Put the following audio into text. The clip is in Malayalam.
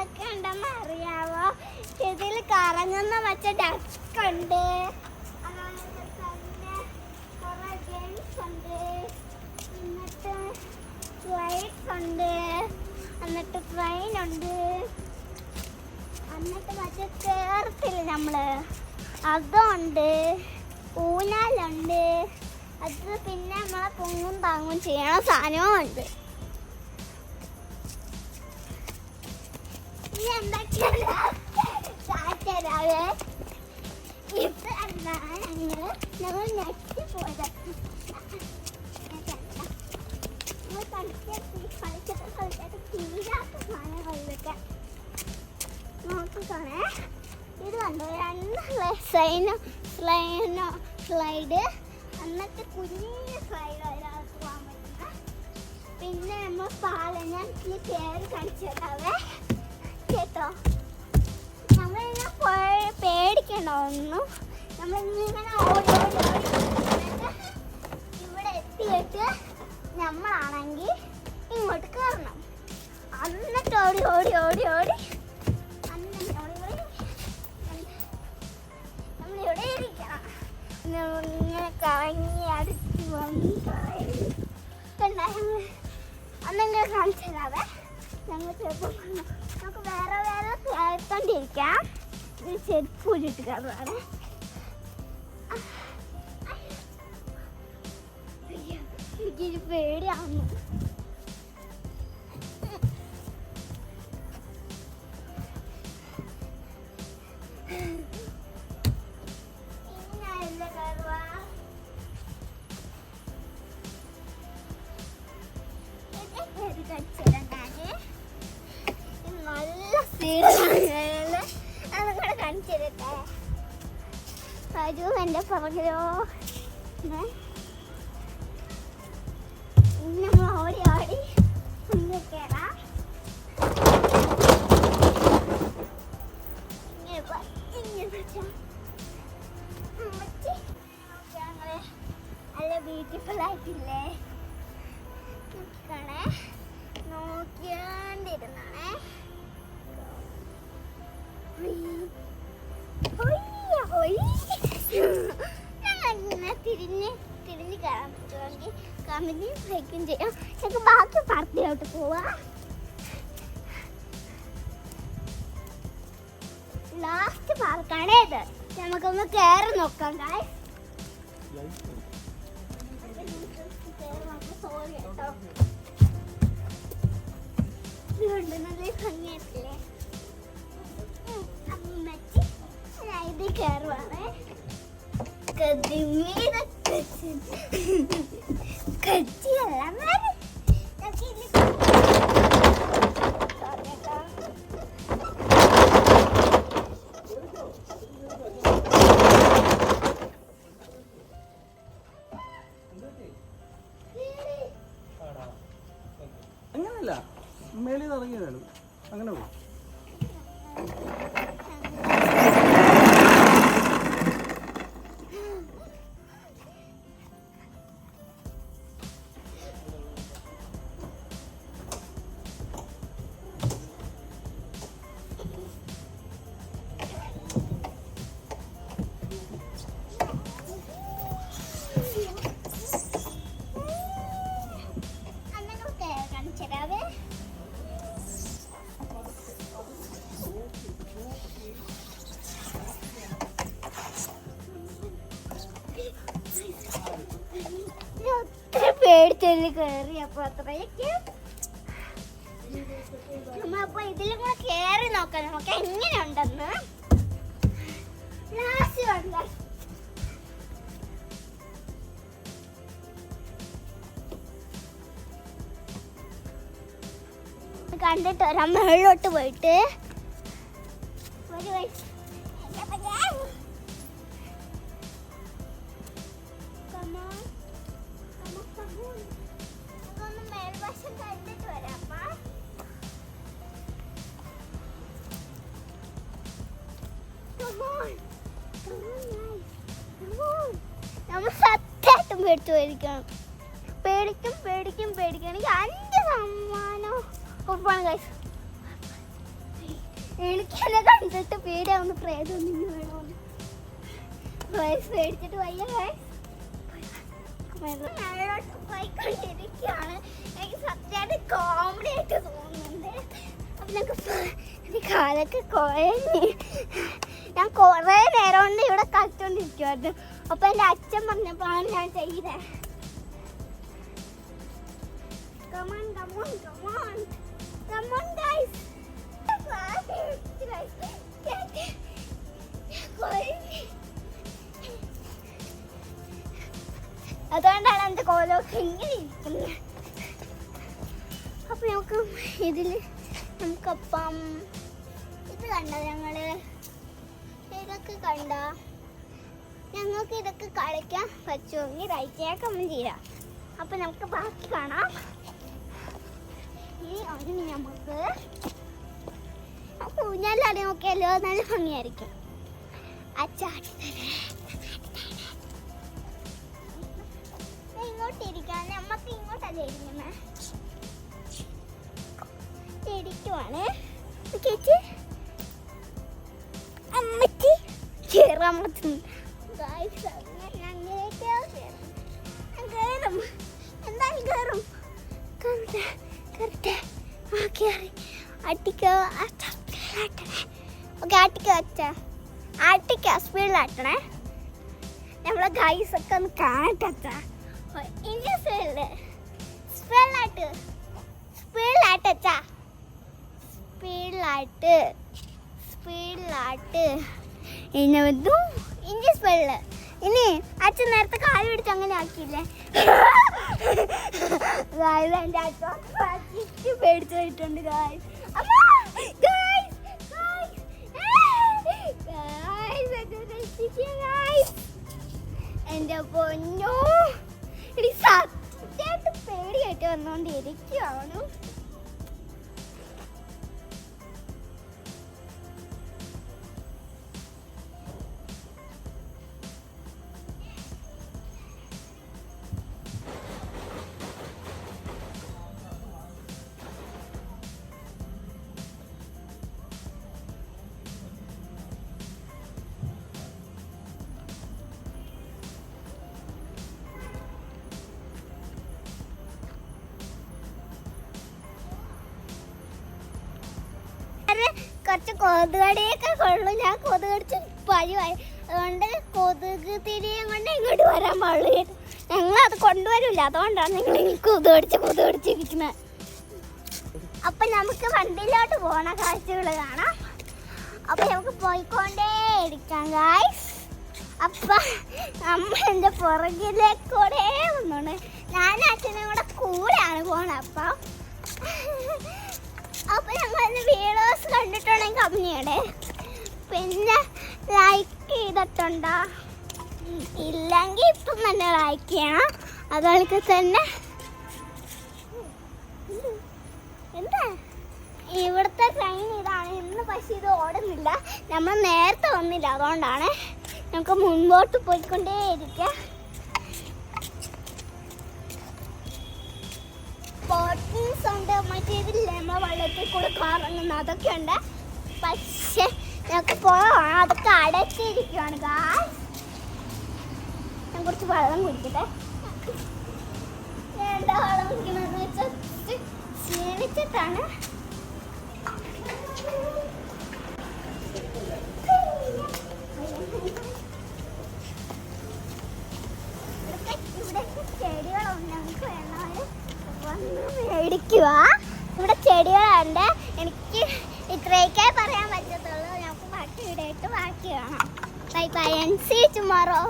എന്തൊക്കെ ഉണ്ടെന്ന് അറിയാവോ? ഇതിൽ കറങ്ങുന്ന മറ്റേ ഡസ്ക് ഉണ്ട്, അതുപോലെ തന്നെ കുറെ ഗെയിംസ് ഉണ്ട്, എന്നിട്ട് സ്ലൈഡ്സ് ഉണ്ട്, എന്നിട്ട് ട്രെയിൻ ഉണ്ട്, എന്നിട്ട് മറ്റേ കേറത്തില്ല നമ്മള് അതുണ്ട്, ഊഞ്ഞാലുണ്ട്, അത് പിന്നെ നമ്മളെ പൊങ്ങും താങ്ങും ചെയ്യണ സാധനവും ഉണ്ട്. ഇത് ഞങ്ങൾ നെറ്റ് പോയത് കളിച്ചിട്ട് തീരാത്ത സാധനങ്ങളിലൊക്കെ നോക്കിക്കോണേ. ഇത് കണ്ടോ, 2 സ്ലൈഡ്, എന്നിട്ട് കുഞ്ഞു സ്ലൈഡ് ഒരാൾക്ക് പോകാൻ പറ്റുന്ന, പിന്നെ നമ്മൾ ഞാൻ ഈ പേര് കാണിച്ചേക്കാവേ കേട്ടോ. നമ്മളിങ്ങനെ പേടിക്കണ്ട ഒന്നും, നമ്മളിങ്ങനെ ഓടി ഇവിടെ എത്തിയിട്ട് നമ്മളാണെങ്കിൽ ഇങ്ങോട്ട് കയറണം. എന്നിട്ട് ഓടി ഓടി ഓടി ഓടി നമ്മളിവിടെ ഇരിക്കണം. ഇങ്ങനെ കറങ്ങി അടുത്ത് അന്നെങ്ങനെ കാണിച്ചു തരാവേ. ഞങ്ങൾ ചിലപ്പോൾ നമുക്ക് വേറെ വേറെ കേൾക്കൊണ്ടിരിക്കാം. ഇത് ചെരുപ്പ് കൂടിയിട്ട് കയറുവാണ്. എനിക്കൊരു പേടിയാവുന്നു. നല്ല സീഡാണ് കാണിച്ചിരട്ടെ. ഒരു എൻ്റെ പുറകിലോ നമ്മൾ ഓടി ഓടി ഒന്ന് കയറാം. നല്ല ബ്യൂട്ടിഫുൾ ആയിട്ടില്ലേ? നോക്കിക്കോണേ, നോക്കിയാണ്ടിരുന്നാണേ. ഞങ്ങളിങ്ങനെ തിരിഞ്ഞ് കയറാൻ പറ്റുമെങ്കിൽ കമന്റും ലൈക്കും ചെയ്യാം. ഞങ്ങൾക്ക് ബാക്കി പാർട്ടിയിലോട്ട് പോവാം. ലാസ്റ്റ് പാർക്കാണ് ഇത്. നമുക്കൊന്ന് കയറി നോക്കാം. സോറി കേട്ടോ, ഇതുകൊണ്ട് നല്ല ഭംഗിയായിട്ടില്ലേ? അമ്മച്ചി ഇത് കയറുവാണേ. കച്ചിയല്ല അങ്ങനല്ല, മേളിൽ നിന്ന് ഇറങ്ങിയതാണ്. അങ്ങനെ പോകും. പേടിച്ചൊരു കയറി. അപ്പൊ അത്രയൊക്കെ അപ്പൊ ഇതിലും കൂടെ കയറി നോക്കാം നമുക്ക് എങ്ങനെയുണ്ടെന്ന്. കണ്ടിട്ട് വരാം. മേളിലോട്ട് പോയിട്ട് ഒരു മേൽവശം കണ്ടിട്ട് വരാം. നമ്മൾ സത്യമായിട്ടും പേടിച്ചു പോയിരിക്കണം. പേടിക്കും. എനിക്ക് 5 സമ്മാനം ഉറപ്പാണ് ഗൈസ്. എനിക്കെന്നെ കണ്ടിട്ട് പേടിയാവുന്നു. പ്രേതം ഒന്നും വേണമെന്ന് പേടിച്ചിട്ട് വയ്യ. മേലോട്ട് പോയിക്കൊണ്ടിരിക്കുകയാണ്. എനിക്ക് സത്യമായിട്ട് കോമഡി ആയിട്ട് തോന്നുന്നുണ്ട്. അപ്പം ഞങ്ങൾക്ക് കാലൊക്കെ കുഴഞ്ഞ് ഞാൻ കുറേ നേരം കൊണ്ട് ഇവിടെ കളിച്ചോണ്ടിരിക്കുമായിരുന്നു. അപ്പം എൻ്റെ അച്ഛൻ പറഞ്ഞപ്പോഴാണ് ഞാൻ ചെയ്തത്. Come on, come on, come on. Come on, guys. അതുകൊണ്ടാണ് എൻ്റെ കോലമൊക്കെ ഇങ്ങനെ ഇരിക്കുന്നത്. അപ്പം നമുക്ക് ഇതിൽ നമുക്കപ്പം ഇത് കണ്ട ഇതൊക്കെ കണ്ട ഞങ്ങൾക്ക് ഇതൊക്കെ കളിക്കാൻ പറ്റുമെങ്കിൽ റൈറ്റേക്ക് ഒന്നും ചെയ്യാം. അപ്പം നമുക്ക് ബാക്കി കാണാം. ഇനി അതിന് നമുക്ക് ഊഞ്ഞാലാടി നോക്കിയാലോ, നല്ല ഭംഗിയായിരിക്കും. ഇങ്ങോട്ടിരിക്കാൻ നമുക്ക് ഇങ്ങോട്ടല്ലേ ഇരിക്കുന്നത്. ഇരിക്കുവാണ് ചേച്ചി അമ്മച്ചി കയറാൻ പറ്റുന്നു. കയറും, എന്തായാലും കയറും. ആട്ടിക്ക സ്പീഡിലാട്ടണേ. നമ്മളെ ഗൈസൊക്കെ ഒന്ന് കാണട്ടെ. ഇനി സ്പീഡിലാട്ട് ഇനി സ്പീഡില്. ഇനി അച്ഛൻ നേരത്തെ കാല് പിടിച്ച് അങ്ങനെ ആക്കിയില്ലേ. എൻ്റെ അച്ഛൻ പേടിച്ചു പോയിട്ടുണ്ട്. എൻ്റെ പൊന്നോ, ഇനി സത്യമായിട്ട് പേടിയായിട്ട് വന്നോണ്ടിരിക്കുകയാണ്. കുറച്ച് കൊതുകടിയൊക്കെ കൊള്ളു. ഞാൻ കൊതുക് കടിച്ച് പഴിവായി. അതുകൊണ്ട് കൊതുക് തിരിയും കൊണ്ട് ഇങ്ങോട്ട് വരാൻ പാടില്ല. ഞങ്ങൾ അത് കൊണ്ടുവരില്ല. അതുകൊണ്ടാണ് നിങ്ങൾ കൊതുകടിച്ച് ഇരിക്കുന്നത്. അപ്പം നമുക്ക് വണ്ടിയിലോട്ട് പോണ കാഴ്ചകൾ കാണാം. അപ്പം നമുക്ക് പോയിക്കൊണ്ടേ ഇരിക്കാം ഗായ്സ്. അപ്പം അമ്മ എൻ്റെ പുറകിലേക്കൂടെ വന്നോണ്ട് ഞാൻ അച്ഛനും കൂടെയാണ് പോണത്. അപ്പം ഞങ്ങൾ വീഡിയോസ് കണ്ടിട്ടുണ്ടെങ്കിൽ കമ്മിയുടെ പിന്നെ ലൈക്ക് ചെയ്തിട്ടുണ്ടോ? ഇല്ലെങ്കിൽ ഇപ്പം തന്നെ ലൈക്ക് ചെയ്യണം. അതുപോലെ തന്നെ എന്താ ഇവിടുത്തെ ട്രെയിൻ ഇതാണ്. ഇന്ന് പക്ഷേ ഇത് ഓടുന്നില്ല. നമ്മൾ നേരത്തെ വന്നില്ല. അതുകൊണ്ടാണ് നമുക്ക് മുൻപോട്ട് പോയിക്കൊണ്ടേ ഇരിക്കാം. ബോട്ടിൽസ് ഉണ്ട്, മറ്റേതില്ലേ നമ്മൾ വെള്ളത്തിൽ കൂടെ കറങ്ങുന്ന അതൊക്കെ ഉണ്ട്. പക്ഷെ ഞങ്ങൾക്ക് പോകാം. അതൊക്കെ അടച്ചിരിക്കുകയാണ്. ഞാൻ കുറച്ച് വെള്ളം കുടിക്കട്ടെ. എന്താ വെള്ളം കുടിക്കണമെന്ന് വെച്ചാൽ ക്ഷീണിച്ചിട്ടാണ്. ഇവിടെ ചെടികളുണ്ട്. ഞങ്ങൾക്ക് വേണവര് മേടിക്കുക. ഇവിടെ ചെടികളുണ്ട്. എനിക്ക് ഇത്രയൊക്കെ പറയാൻ പറ്റത്തുള്ളൂ. നമുക്ക് ബാക്കി വീഡിയോ ആയിട്ട് ബാക്കി കാണാം. Bye bye and see you tomorrow.